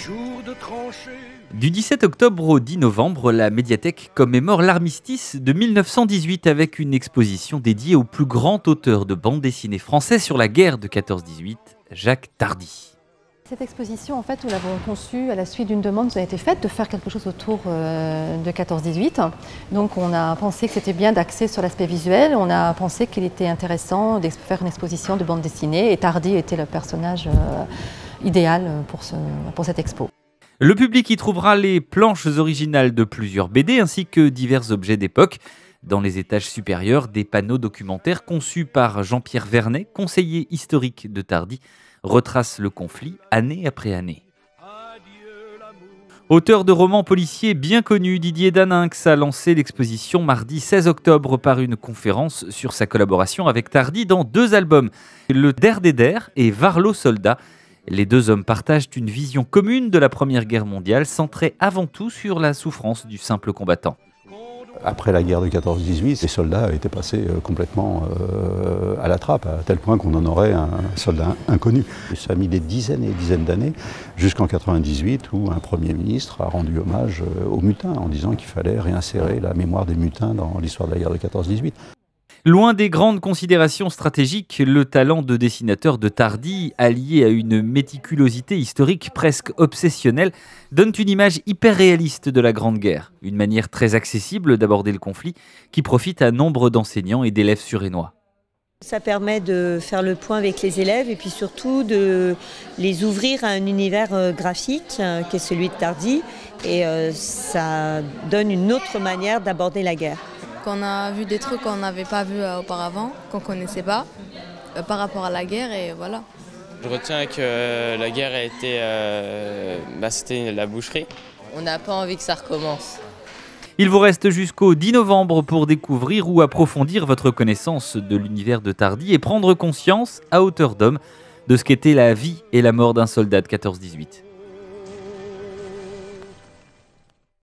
jour de tranchée. Du 17 octobre au 10 novembre, la médiathèque commémore l'armistice de 1918 avec une exposition dédiée au plus grand auteur de bande dessinée français sur la guerre de 14-18, Jacques Tardy. Cette exposition, en fait, nous l'avons conçue à la suite d'une demande qui a été faite de faire quelque chose autour de 14-18. Donc on a pensé que c'était bien d'axer sur l'aspect visuel, on a pensé qu'il était intéressant de faire une exposition de bande dessinée et Tardy était le personnage idéal pour cette expo. Le public y trouvera les planches originales de plusieurs BD ainsi que divers objets d'époque. Dans les étages supérieurs, des panneaux documentaires conçus par Jean-Pierre Vernet, conseiller historique de Tardy, retracent le conflit année après année. Auteur de romans policiers bien connu, Didier Daninx a lancé l'exposition mardi 16 octobre par une conférence sur sa collaboration avec Tardy dans 2 albums, Le Der des Der et Varlot Soldat. Les 2 hommes partagent une vision commune de la Première Guerre mondiale, centrée avant tout sur la souffrance du simple combattant. Après la guerre de 14-18, les soldats étaient passés complètement à la trappe, à tel point qu'on en aurait un soldat inconnu. Et ça a mis des dizaines et des dizaines d'années, jusqu'en 98, où un Premier ministre a rendu hommage aux mutins, en disant qu'il fallait réinsérer la mémoire des mutins dans l'histoire de la guerre de 14-18. Loin des grandes considérations stratégiques, le talent de dessinateur de Tardy, allié à une méticulosité historique presque obsessionnelle, donne une image hyper réaliste de la Grande Guerre. Une manière très accessible d'aborder le conflit qui profite à nombre d'enseignants et d'élèves surénois. Ça permet de faire le point avec les élèves et puis surtout de les ouvrir à un univers graphique qui est celui de Tardy et ça donne une autre manière d'aborder la guerre. On a vu des trucs qu'on n'avait pas vus auparavant, qu'on ne connaissait pas, par rapport à la guerre et voilà. Je retiens que la guerre a été, c'était la boucherie. On n'a pas envie que ça recommence. Il vous reste jusqu'au 10 novembre pour découvrir ou approfondir votre connaissance de l'univers de Tardy et prendre conscience, à hauteur d'homme, de ce qu'était la vie et la mort d'un soldat de 14-18.